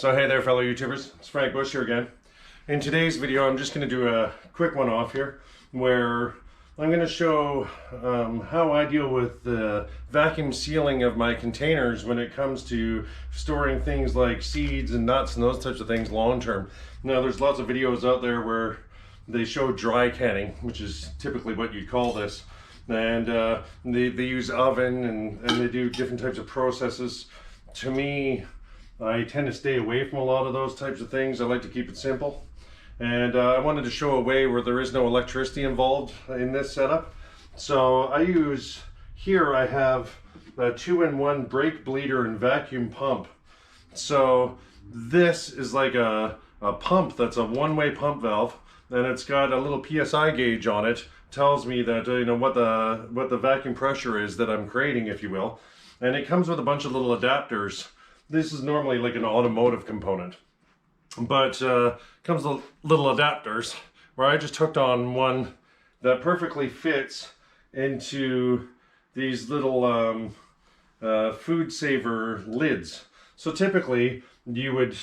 So hey there fellow YouTubers, it's Frank Bush here again. In today's video I'm just going to do a quick one off here where I'm going to show how I deal with the vacuum sealing of my containers when it comes to storing things like seeds and nuts and those types of things long term. Now there's lots of videos out there where they show dry canning, which is typically what you'd call this, and they use oven and they do different types of processes. To me, I tend to stay away from a lot of those types of things. I like to keep it simple. And I wanted to show a way where there is no electricity involved in this setup. So I have a 2-in-1 brake bleeder and vacuum pump. So this is like a pump that's a one-way pump valve, and it's got a little PSI gauge on it. Tells me that what the vacuum pressure is that I'm creating, if you will. And it comes with a bunch of little adapters. This is normally like an automotive component, but comes with little adapters where I just hooked on one that perfectly fits into these little Foodsaver lids. So typically you would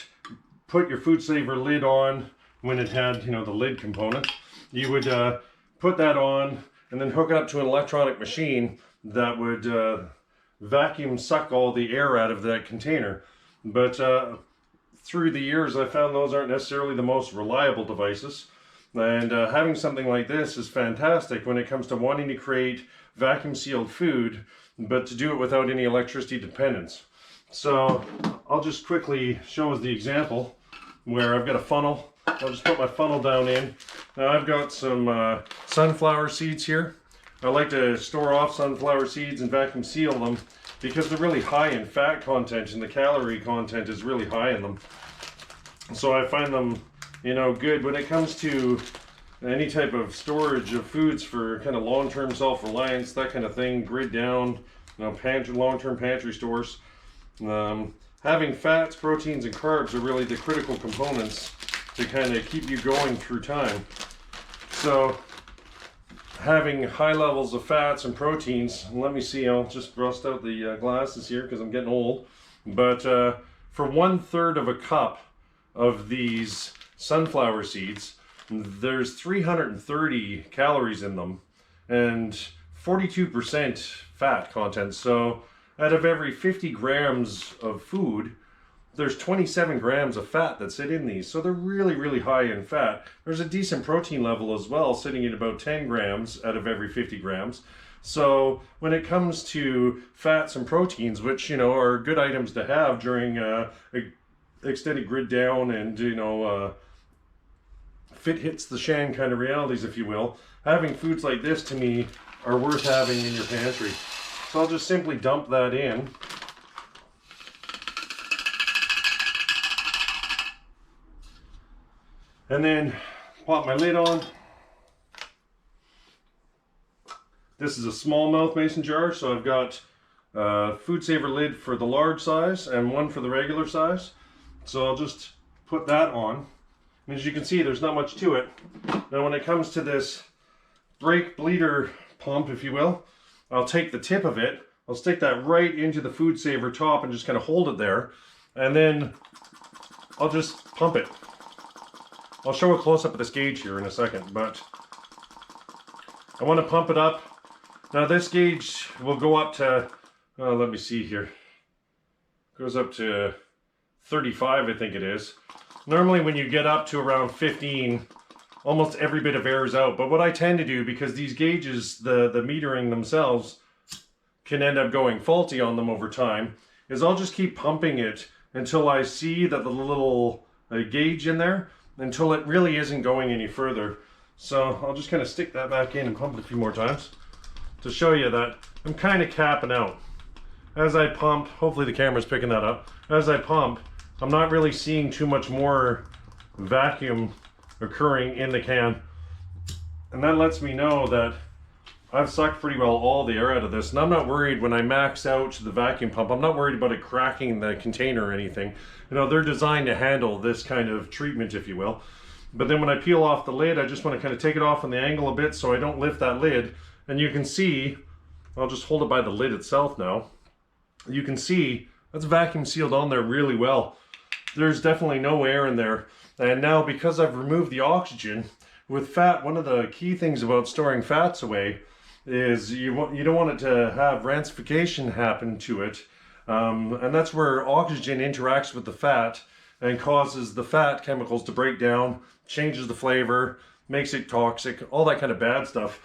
put your Foodsaver lid on when it had the lid component. You would put that on and then hook it up to an electronic machine that would vacuum suck all the air out of that container. But through the years I found those aren't necessarily the most reliable devices, and having something like this is fantastic when it comes to wanting to create vacuum sealed food, but to do it without any electricity dependence. So I'll just quickly show us the example where I've got a funnel. I'll just put my funnel down in. Now I've got some sunflower seeds here. I like to store off sunflower seeds and vacuum seal them because they're really high in fat content and the calorie content is really high in them. So I find them, good when it comes to any type of storage of foods for kind of long-term self-reliance, that kind of thing, grid down, long-term pantry stores. Having fats, proteins, and carbs are really the critical components to kind of keep you going through time. So having high levels of fats and proteins, let me see, I'll just rust out the glasses here because I'm getting old, but for 1/3 of a cup of these sunflower seeds, there's 330 calories in them and 42% fat content. So out of every 50 grams of food, there's 27 grams of fat that sit in these. So they're really, really high in fat. There's a decent protein level as well, sitting at about 10 grams out of every 50 grams. So when it comes to fats and proteins, which, are good items to have during extended grid down and, fit hits the shan kind of realities, if you will, having foods like this to me are worth having in your pantry. So I'll just simply dump that in. And then pop my lid on. This is a small mouth mason jar, so I've got a Foodsaver lid for the large size and one for the regular size. So I'll just put that on. And as you can see, there's not much to it. Now when it comes to this brake bleeder pump, if you will, I'll take the tip of it, I'll stick that right into the Foodsaver top and just kind of hold it there. And then I'll just pump it. I'll show a close-up of this gauge here in a second, but I want to pump it up. Now this gauge will go up to, let me see here, goes up to 35, I think it is. Normally when you get up to around 15, almost every bit of air is out. But what I tend to do, because these gauges, the metering themselves, can end up going faulty on them over time, is I'll just keep pumping it until I see that the little gauge in there, until it really isn't going any further. So I'll just kind of stick that back in and pump it a few more times to show you that I'm kind of capping out. As I pump, hopefully the camera's picking that up, as I pump, I'm not really seeing too much more vacuum occurring in the can. And that lets me know that I've sucked pretty well all the air out of this, and I'm not worried when I max out the vacuum pump. I'm not worried about it cracking the container or anything. They're designed to handle this kind of treatment, if you will. But then when I peel off the lid, I just want to kind of take it off on the angle a bit so I don't lift that lid. And you can see, I'll just hold it by the lid itself now. You can see that's vacuum sealed on there really well. there's definitely no air in there. And now because I've removed the oxygen, with fat, one of the key things about storing fats away is you don't want it to have rancification happen to it. And that's where oxygen interacts with the fat and causes the fat chemicals to break down, changes the flavor, makes it toxic, all that kind of bad stuff.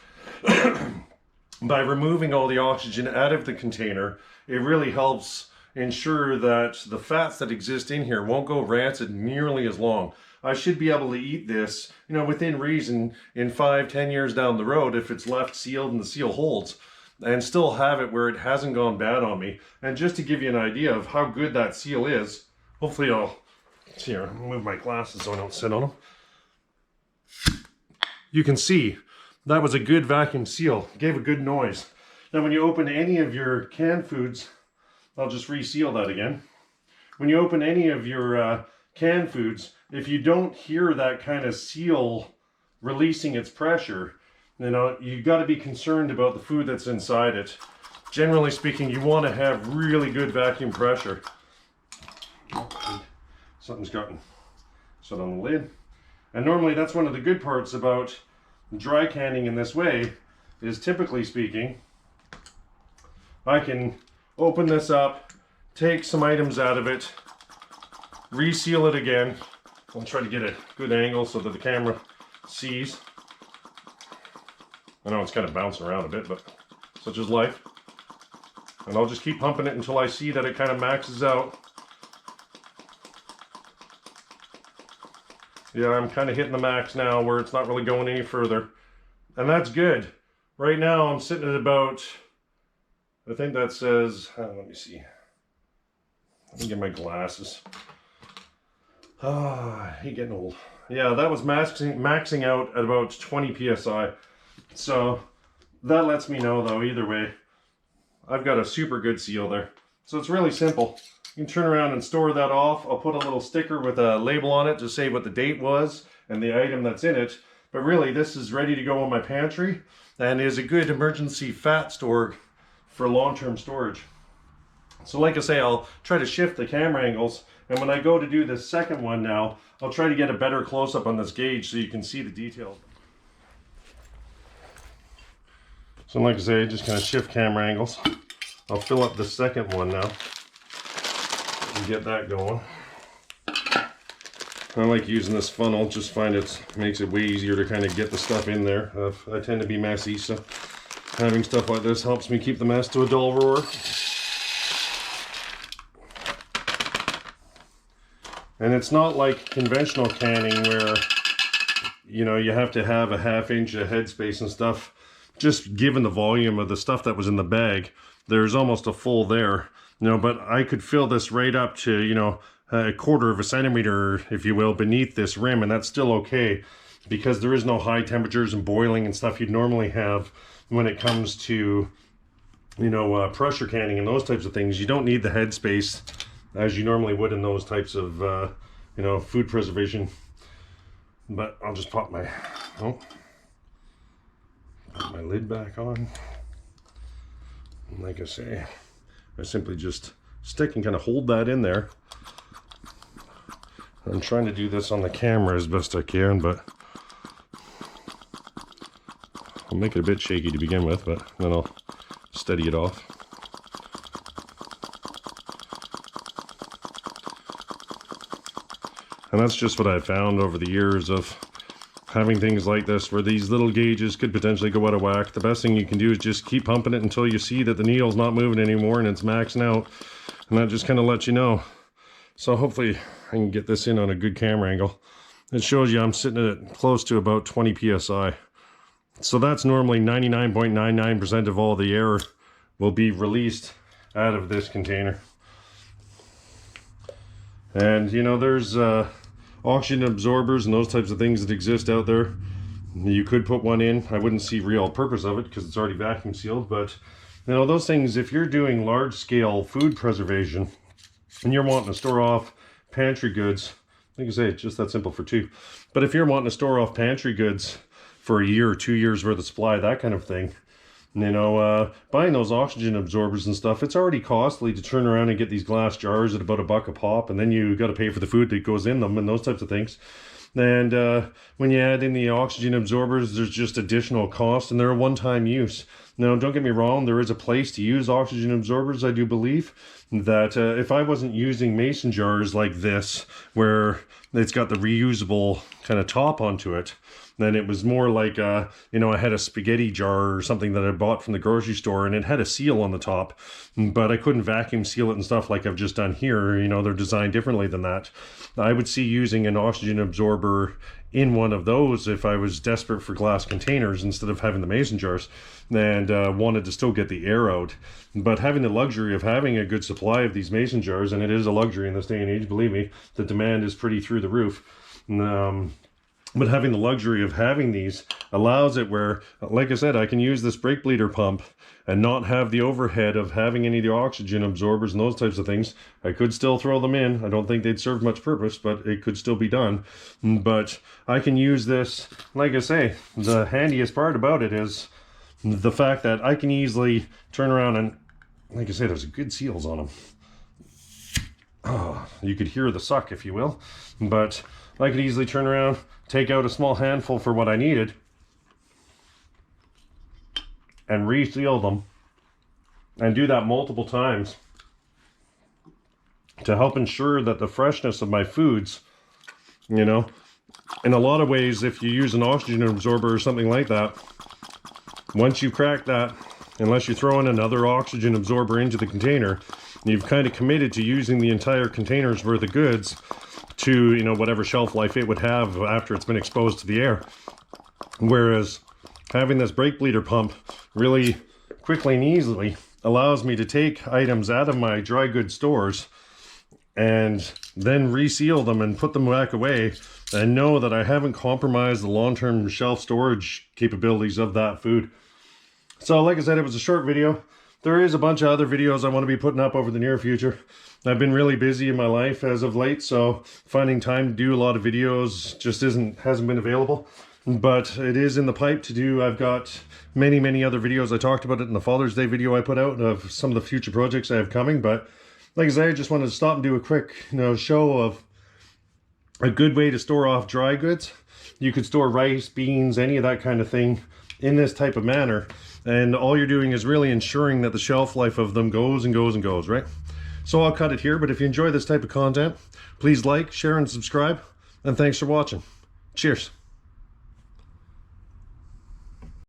By removing all the oxygen out of the container, it really helps ensure that the fats that exist in here won't go rancid nearly as long. I should be able to eat this, within reason in 5-10 years down the road if it's left sealed and the seal holds, and still have it where it hasn't gone bad on me. And just to give you an idea of how good that seal is, hopefully I'll move my glasses so I don't sit on them. You can see that was a good vacuum seal. It gave a good noise. Now when you open any of your canned foods, I'll just reseal that again. When you open any of your canned foods, if you don't hear that kind of seal releasing its pressure, you got to be concerned about the food that's inside it. Generally speaking, you want to have really good vacuum pressure. Something's gotten set on the lid. And normally that's one of the good parts about dry canning in this way, is typically speaking, I can open this up, take some items out of it, reseal it again. I'll try to get a good angle so that the camera sees. I know it's kind of bouncing around a bit, but such is life. And I'll just keep pumping it until I see that it kind of maxes out. Yeah, I'm kind of hitting the max now where it's not really going any further. And that's good. Right now I'm sitting at about, I think that says, let me see. Let me get my glasses. I hate getting old. Yeah, that was maxing out at about 20 psi. So that lets me know though, either way, I've got a super good seal there. So it's really simple. You can turn around and store that off. I'll put a little sticker with a label on it to say what the date was and the item that's in it. But really, this is ready to go in my pantry and is a good emergency fat store for long-term storage. So like I say, I'll try to shift the camera angles. And when I go to do the second one now, I'll try to get a better close-up on this gauge so you can see the detail. So like I say, just kind of shift camera angles. I'll fill up the second one now and get that going. I like using this funnel, just find it makes it way easier to kind of get the stuff in there. I tend to be messy, so having stuff like this helps me keep the mess to a dull roar. And it's not like conventional canning where, you have to have a 1/2 inch of headspace and stuff. Just given the volume of the stuff that was in the bag, there's almost a full there. But I could fill this right up to, a 1/4 of a centimeter, if you will, beneath this rim, and that's still okay because there is no high temperatures and boiling and stuff you'd normally have when it comes to, pressure canning and those types of things. You don't need the headspace as you normally would in those types of, food preservation. But I'll just put my lid back on. And like I say, I simply just stick and kind of hold that in there. I'm trying to do this on the camera as best I can, but I'll make it a bit shaky to begin with, but then I'll steady it off. And that's just what I've found over the years of having things like this where these little gauges could potentially go out of whack. The best thing you can do is just keep pumping it until you see that the needle's not moving anymore and it's maxing out. And that just kind of lets you know. So hopefully I can get this in on a good camera angle. It shows you I'm sitting at close to about 20 psi. So that's normally 99.99% of all the air will be released out of this container. And there's oxygen absorbers and those types of things that exist out there. You could put one in. I wouldn't see real purpose of it because it's already vacuum sealed, but those things, if you're doing large scale food preservation and you're wanting to store off pantry goods, like I say, it's just that simple for 2. But if you're wanting to store off pantry goods for a year or 2 years worth of supply, that kind of thing, You know, buying those oxygen absorbers and stuff, it's already costly to turn around and get these glass jars at about $1 a pop, and then you got to pay for the food that goes in them and those types of things. And when you add in the oxygen absorbers, there's just additional cost, and they're a one-time use. Now, don't get me wrong, there is a place to use oxygen absorbers, I do believe, that if I wasn't using mason jars like this, where it's got the reusable kind of top onto it, then it was more like, you know, I had a spaghetti jar or something that I bought from the grocery store, and it had a seal on the top, but I couldn't vacuum seal it and stuff like I've just done here. You know, they're designed differently than that. I would see using an oxygen absorber in one of those if I was desperate for glass containers instead of having the mason jars, and wanted to still get the air out. But having the luxury of having a good supply of these mason jars, and it is a luxury in this day and age, believe me, the demand is pretty through the roof. But having the luxury of having these allows it where, like I said, I can use this brake bleeder pump and not have the overhead of having any of the oxygen absorbers and those types of things. I could still throw them in. I don't think they'd serve much purpose, but it could still be done. But I can use this, like I say, the handiest part about it is the fact that I can easily turn around and, like I say, there's good seals on them. Oh, you could hear the suck, if you will. But I could easily turn around, take out a small handful for what I needed, and reseal them, and do that multiple times to help ensure that the freshness of my foods, you know, in a lot of ways, if you use an oxygen absorber or something like that, once you crack that, unless you throw in another oxygen absorber into the container, you've kind of committed to using the entire container's worth of goods to, you know, whatever shelf life it would have after it's been exposed to the air. Whereas having this brake bleeder pump really quickly and easily allows me to take items out of my dry goods stores and then reseal them and put them back away and know that I haven't compromised the long-term shelf storage capabilities of that food. So like I said, it was a short video. There is a bunch of other videos I want to be putting up over the near future. I've been really busy in my life as of late, so finding time to do a lot of videos just hasn't been available. But it is in the pipe to do. I've got many other videos. I talked about it in the Father's Day video I put out of some of the future projects I have coming. But like I said, I just wanted to stop and do a quick, you know, show of a good way to store off dry goods. You could store rice, beans, any of that kind of thing in this type of manner. And all you're doing is really ensuring that the shelf life of them goes and goes and goes, right? So I'll cut it here, but if you enjoy this type of content, please like, share, and subscribe. And thanks for watching. Cheers.